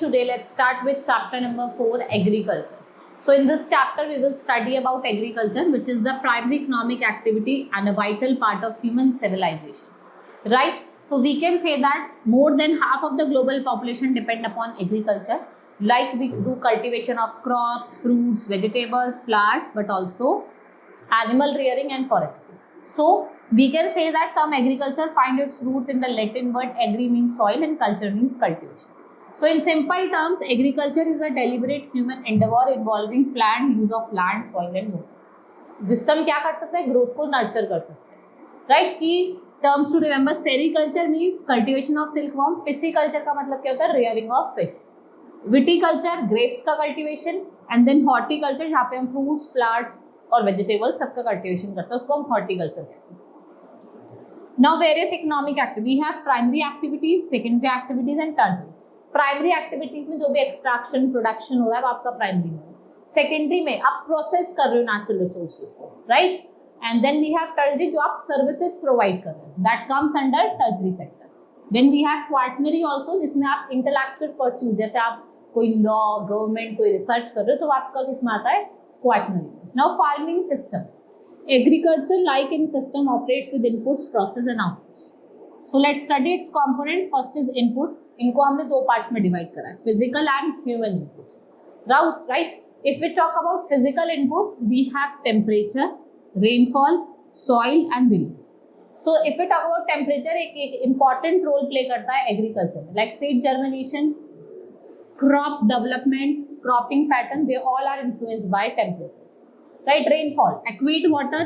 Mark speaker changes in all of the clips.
Speaker 1: today let's start with chapter number 4, agriculture. So in this chapter we will study about agriculture, which is the primary economic activity and a vital part of human civilization, right? So we can say that more than half of the global population depend upon agriculture, like we do cultivation of crops, fruits, vegetables, flowers, but also animal rearing and forestry. So we can say that term agriculture find its roots in the Latin word agri means soil and culture means cultivation. So in simple terms, agriculture is a deliberate human endeavor involving planned use of land, soil and water. जिससे हम क्या कर सकते हैं, growth को nurture कर सकते हैं, राइट? की terms to remember, sericulture means cultivation of silkworm, pisciculture का मतलब क्या होता है, rearing of fish, viticulture grapes का कल्टीवेशन, एंड देन हॉर्टिकल्चर जहाँ पे हम फ्रूट्स, फ्लावर्स और वेजिटेबल्स सबका कल्टीवेशन करते हैं, उसको हम हॉर्टिकल्चर कहते हैं. Now various economic activity, we have primary activities, secondary activities and ternary. Primary activities में जो भी एक्सट्रैक्शन प्रोडक्शन हो रहा है वो आपका प्राइमरी में. सेकेंडरी में आप प्रोसेस कर रहे हो नेचुरल रिसोर्सेज को, right? And then we have ternary, जो आप सर्विसेज प्रोवाइड कर रहे हो, that comes under ternary sector. Then we have quaternary also, जिसमें आप इंटेलेक्चुअल परस्यूट, जैसे आप कोई लॉ, गवर्नमेंट, कोई रिसर्च कर रहे हो तो आपका किसमें आता है, quaternary. Now farming system, agriculture like in system operates with inputs, process and outputs. So let's study its component. First is input. इनको हमने दो पार्ट्स में डिवाइड करा है, physical and human input, right? If we talk about physical input, we have temperature, rainfall, soil and relief. So if we talk about temperature, एक important role play करता है agriculture में, like seed germination, crop development, cropping pattern, they all are influenced by temperature, right? Rainfall, aqueous water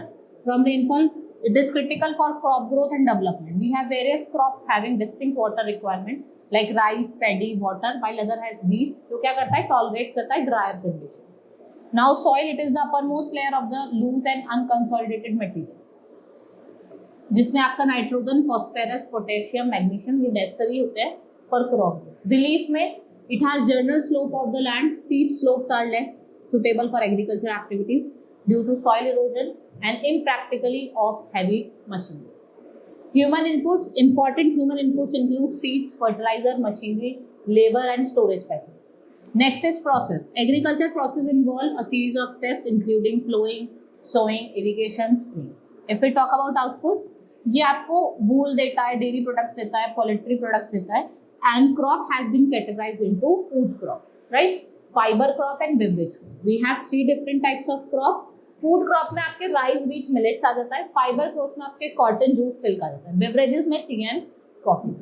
Speaker 1: from rainfall, it is critical for crop growth and development. We have various crop having distinct water requirement like rice, paddy, water, while other has wheat, जो क्या करता है, tolerate करता है drier condition. Now soil, it is the uppermost layer of the loose and unconsolidated material, जिसमें आपका nitrogen, phosphorus, potassium, magnesium ये necessary होते हैं फॉर क्रॉप ग्रोथ. रिलीफ में it has general slope of the land. Steep slopes are less suitable for agriculture activities due to soil erosion and impracticality of heavy machinery. Human inputs, important human inputs include seeds, fertilizer, machinery, labor and storage facility. Next is process. Agriculture process involve a series of steps including plowing, sowing, irrigation, spraying. If we talk about output, ये आपको wool देता है, dairy products देता है, poultry products देता है, and crop has been categorized into food crop, right? Fiber crop and beverage crop. We have three different types of crop. Food crop में आपके rice, wheat, millets आ जाता है. Fiber crop में आपके cotton, jute, silk आ जाता है. Beverages में tea and coffee.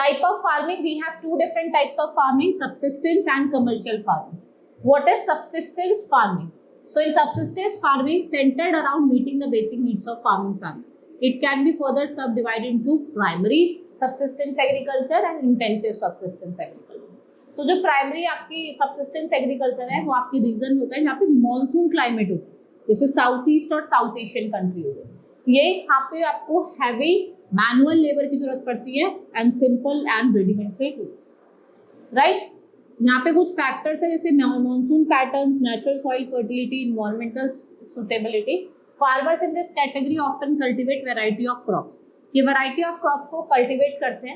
Speaker 1: Type of farming, we have two different types of farming: subsistence and commercial farming. What is subsistence farming? So in subsistence farming, centered around meeting the basic needs of farming family. It can be further subdivided into primary subsistence agriculture and intensive subsistence agriculture. So जो primary आपकी subsistence agriculture है वो आपकी reason होता है जहाँ पे monsoon climate होता है, जैसे साउथ ईस्ट और साउथ एशियन कंट्री हो गए. ये यहाँ पे आपको हैवी मैनुअल लेबर की जरूरत पड़ती है and simple and readymade tools, right? यहाँ पे कुछ फैक्टर्स है जैसे monsoon patterns, natural soil fertility, environmental suitability. Farmers in this category often cultivate variety of crops. ये variety of crops को cultivate करते हैं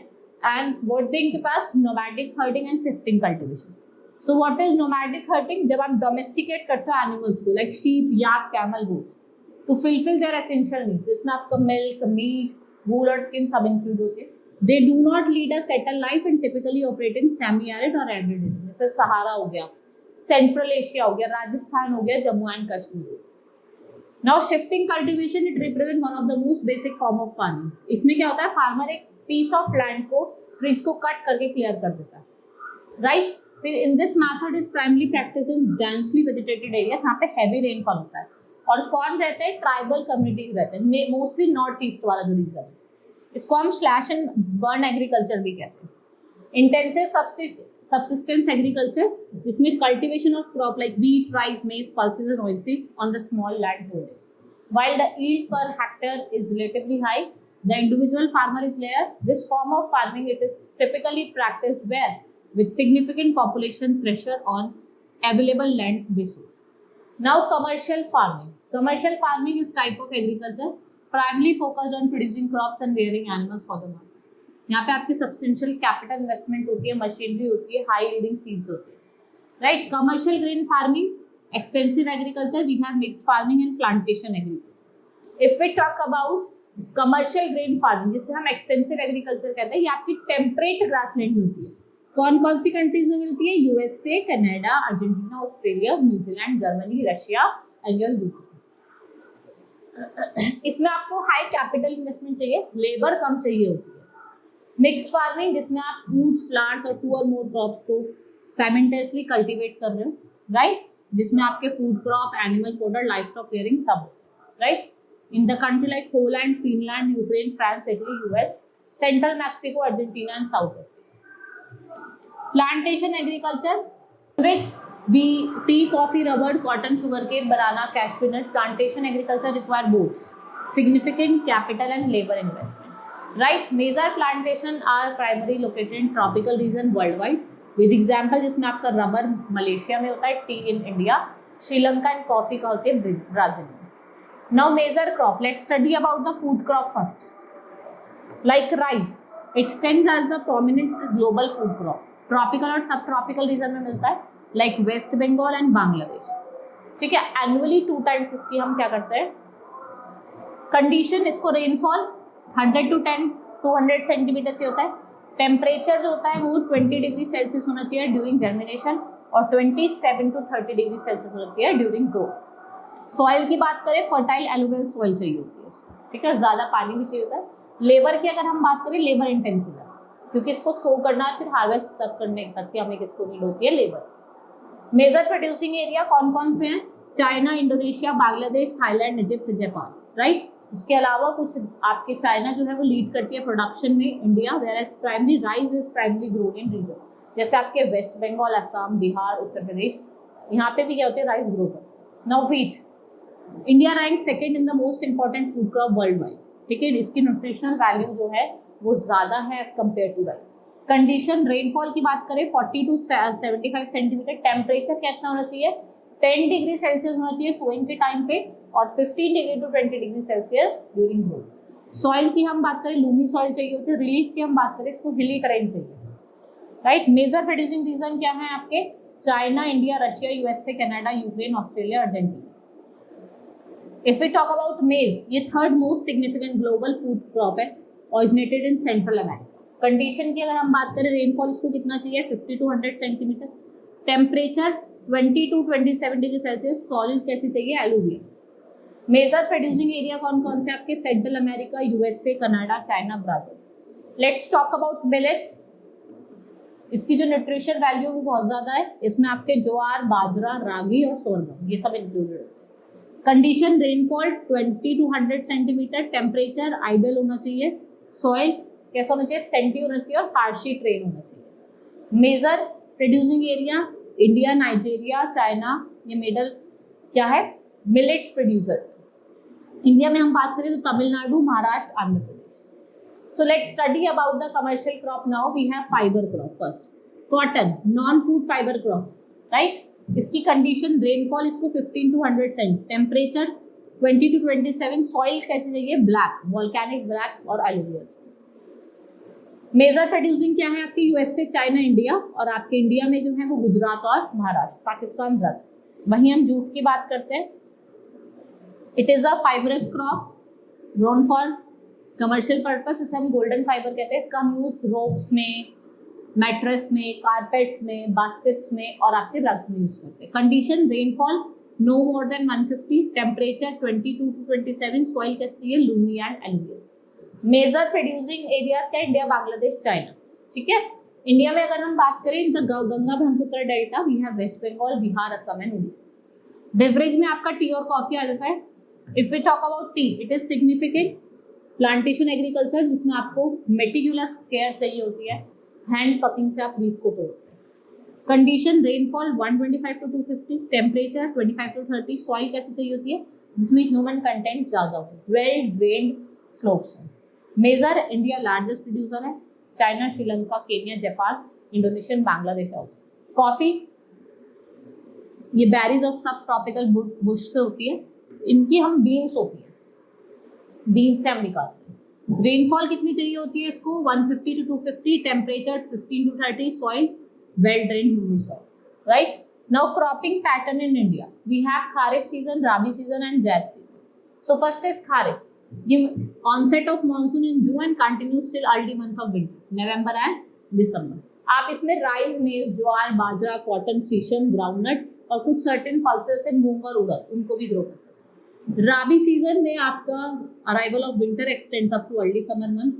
Speaker 1: and what के पास nomadic herding and shifting cultivation. So what is nomadic herding? जब आप domesticate करते हो animals को like sheep, yak, camel, goats to fulfill their essential needs, जिसमें आपका milk, meat, wool और skin सब include होते हैं. They do not lead a settled life and typically operate in semi-arid or arid regions. जैसे सहारा हो गया, Central Asia हो गया, राजस्थान हो गया, Jammu and Kashmir. Now shifting cultivation, it represents one of the most basic form of farming. इसमें क्या होता है, फार्मर एक piece of land को, trees को कट करके क्लियर कर देता है, right? फिर in this method is primarily practiced in densely vegetated areas जहाँ पे heavy rainfall होता है. और कौन रहते हैं, ट्राइबल कम्युनिटीज रहते हैं, मोस्टली नॉर्थ ईस्ट वाला जो रीजन है. इसको हम स्लैश एंड बर्न एग्रीकल्चर भी कहते हैं. इंटेंसिव subsistence agriculture, जिसमें cultivation of crop like wheat, rice, maize, pulses and oilseeds on the small land holding. While the yield per hectare is relatively high, the individual farmer is lower. This form of farming, it is typically practiced where with significant population pressure on available land resource. Now commercial farming. Commercial farming is type of agriculture primarily focused on producing crops and rearing animals for the market. यहाँ पे आपकी substantial capital investment होती है, machinery होती है, high yielding seeds होती है, right. Commercial grain farming, extensive agriculture, we have mixed farming and plantation agriculture. If we talk about commercial grain farming, जिसे हम एक्सटेंसिव एग्रीकल्चर कहते हैं, ये आपकी टेम्परेट ग्रासलैंड में होती है. कौन कौन सी कंट्रीज में मिलती है? USA, Canada, Argentina, Australia, New Zealand, Germany, Russia and UK. इसमें आपको हाई कैपिटल इन्वेस्टमेंट चाहिए, लेबर कम चाहिए होती है. मिक्स्ड फार्मिंग, जिसमें आप फ्रूट्स, प्लांट्स और 2 और मोर क्रॉप्स को साइमल्टेनियसली कल्टीवेट कर रहे हो, राइट, जिसमें आपके food crop, animal fodder, livestock rearing सब, right. In the country like Holland, Finland, Ukraine, France, Italy, US, central Mexico, Argentina and South Africa. Plantation agriculture, which we tea, coffee, rubber, cotton, sugarcane, banana, cashew nut. Plantation agriculture require both significant capital and labor investment, right. Major plantation are primarily located in tropical region worldwide, with example जिसमें आपका rubber Malaysia में होता है, T in India, Sri Lanka and coffee का होते हैं Brazil में. Now major crop, let's study about the food crop first. Like rice, it stands as the prominent global food crop. Tropical और सब ट्रॉपिकल रीजन में मिलता है, like West Bengal and Bangladesh, ठीक है. एनुअली 2 टाइम्स इसकी हम क्या करते हैं, कंडीशन, इसको रेनफॉल 100 to 200 सेंटीमीटर से होता है. टेम्परेचर जो होता है वो 20 डिग्री सेल्सियस होना चाहिए ड्यूरिंग जर्मिनेशन और 27 to 30 डिग्री सेल्सियस होना चाहिए ड्यूरिंग ग्रोथ. सॉइल की बात करें, फर्टाइल एलुवियल सॉइल चाहिए होती है इसको, ठीक है, ज़्यादा पानी भी चाहिए होता है. लेबर की अगर हम बात करें, लेबर इंटेंसिव है, क्योंकि इसको सो करना है, फिर हार्वेस्ट तक करने तक की हमें किसको नीड होती है, लेबर. मेजर प्रोड्यूसिंग एरिया कौन कौन से हैं? China, Indonesia, Bangladesh, Thailand, Egypt, Japan, right. इसके अलावा कुछ आपके चाइना जो है वो लीड करती है प्रोडक्शन में, India, where as primary rice is primary grown in region, जैसे आपके वेस्ट बंगाल, असम, बिहार, उत्तर प्रदेश, यहाँ पे भी क्या होते हैं, राइस ग्रो कर. Now wheat, India rank second in the most important food crop worldwide, ठीक है. इसकी न्यूट्रिशनल वैल्यू जो है वो ज़्यादा है compare to rice. Condition, rainfall की बात करें 40 to 75 सेंटीमीटर. टेम्परेचर कितना होना चाहिए? 10 डिग्री सेल्सियस होना चाहिए सोइंग के टाइम पे और 15 degree to 20 degree Celsius during growth. Soil की हम बात करें, लूमी सॉइल चाहिए होती है. रिलीफ की हम बात करें, इसको हिली टेरेन चाहिए, राइट. मेजर प्रोड्यूसिंग रीजन क्या है आपके? China, India, Russia, USA, Canada, Ukraine, Australia, Argentina. If we talk about maize, ये third most significant global food crop है, originated in central America. Condition की अगर हम बात करें, रेनफॉल इसको कितना चाहिए? 50 to 100 centimetre. Temperature 20 to 27 degree Celsius. Soil कैसी चाहिए? एलुवियल. मेजर प्रोड्यूसिंग एरिया कौन कौन से आपके? Central America, USA, Canada, China, Brazil. Let's talk about millets. इसकी जो न्यूट्रिशन वैल्यू वो बहुत ज़्यादा है. इसमें आपके ज्वार, बाजरा, रागी और सोरगम ये सब इंक्लूडेड है. Condition, rainfall 20 to 100 centimetre. Temperature ideal होना चाहिए. सॉइल कैसा होना चाहिए? सेंटी होना चाहिए और हार्शी ट्रेन होना चाहिए. Major producing area, India, Nigeria, China, ये मिडल क्या है? Millets producers. इंडिया में हम बात करें तो Tamil Nadu, Maharashtra, Andhra Pradesh. So let's study about the commercial crop. Now we have fibre crop. First, cotton, non food fibre crop, right. इसकी कंडीशन, रेनफॉल इसको 15 to 100 cent. Temperature 20 to 27. Soil कैसी चाहिए? ब्लैक, वॉल्केनिक ब्लैक और एलुवियल. मेजर प्रोड्यूसिंग क्या है आपकी? USA, China, India, और आपके इंडिया में जो है वो गुजरात और महाराष्ट्र, पाकिस्तान, ब्राजील. वहीं हम जूट की बात करते हैं. It is a fibrous crop grown for commercial purpose. इसे हम गोल्डन फाइबर कहते हैं. इसका हम यूज रोप्स में, मैट्रेस में, कारपेट्स में, बास्केट्स में और आपके रग्स में यूज करते हैं. Condition, rainfall no more than 150. Temperature 22 to 27. Soil कैसी चाहिए? Loamy and alluvial. Major producing areas क्या? इंडिया, बांग्लादेश, चाइना, ठीक है. इंडिया में अगर हम बात करें तो Ganga Brahmaputra delta, we have West Bengal, Bihar, Assam and Orissa. Beverage में आपका टी और कॉफी आ जाता है. If we talk about tea, it is significant plantation agriculture, जिसमें आपको मेटिकुलस केयर चाहिए होती है. हैंड पकिंग से आप लीफ को तोड़ते हैं. Condition, rainfall 125 to 250. Temperature 25 to 30. Soil कैसी चाहिए होती है? जिसमें ह्यूमन कंटेंट ज़्यादा हो, वेल ड्रेन्ड स्लोप्स हैं. मेजर, इंडिया लार्जेस्ट प्रोड्यूसर है. China, Sri Lanka, Kenya, Japan, Indonesia, Bangladesh also. Coffee, ये बैरीज ऑफ सब ट्रॉपिकल बुश से होती है. इनकी हम बीन्स होती है, बीन्स से हम निकालते हैं. रेनफॉल कितनी चाहिए होती है इसको? 150 to 250, temperature 15 to 30, soil well drained ह्यूमी soil, right? Now cropping pattern in India, we have kharif season, rabi season and zaid season. So first is kharif. The onset of monsoon in June and continues till early month of winter, November and December. आप इसमें rice, मेज, ज्वार, बाजरा, cotton, caesium, groundnut और कुछ certain pulses है, मूंग और उड़द, उनको भी grow कर सकते हैं. राबी सीजन में आपका arrival of winter x tends up too early summer month.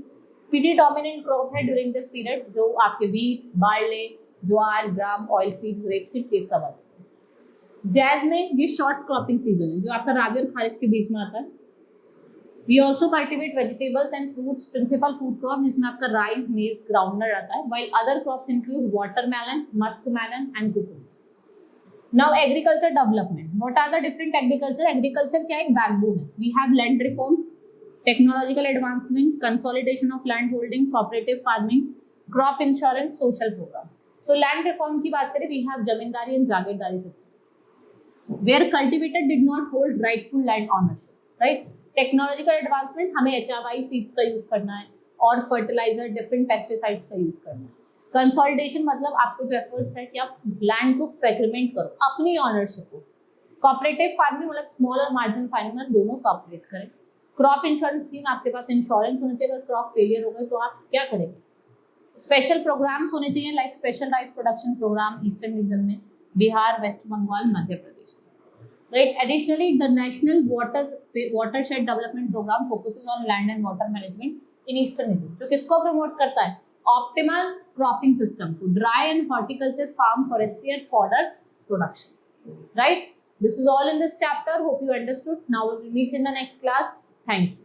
Speaker 1: Predominant crop है ड्यूरिंग दिस पीरियड जो आपके व्हीट, बार्ले, ज्वार, ग्राम, ऑयल सीड्स, रेप सीड्स, ये सब आते हैं. जैद में ये शॉर्ट क्रॉपिंग सीजन है जो आपका राबी और खारिफ के बीच में आता है. We also cultivate vegetables and fruits, principal food crop जिसमें आपका राइस, मेज, ग्राउंडनट आता है, while other crops include watermelon, muskmelon and cucumber. Now agriculture development. What are the different agriculture? Agriculture क्या एक backbone है. We have land reforms, technological advancement, consolidation of land holding, cooperative farming, crop insurance, social program. So land reform की बात करें, we have zamindari and जागीरदारी system, where cultivator did not hold rightful land ownership, right? Technological advancement, हमें HRY seeds का use करना है और fertiliser, different pesticides का use करना है. कंसोलिडेशन मतलब आपको जो एफर्ट्स है कि आप लैंड को फ्रेगमेंट करो अपनी ऑनरशिप को. कोऑपरेटिव फार्मिंग मतलब स्मॉल और मार्जिनल फार्मर दोनों कोऑपरेट करें. क्रॉप इंश्योरेंस स्कीम, आपके पास इंश्योरेंस होना चाहिए, अगर क्रॉप फेलियर हो गए तो आप क्या करेंगे. स्पेशल प्रोग्राम्स होने चाहिए like special rice production programme eastern region में, Bihar, West Bengal, Madhya Pradesh. Right. Additionally, the National Watershed Development Program focuses on land and water management in Eastern region. जो किसको प्रमोट करता है? Optimal cropping system to dry and horticulture, farm, forestry and fodder production. Right. This is all in this chapter. Hope you understood. Now we will meet in the next class. Thank you.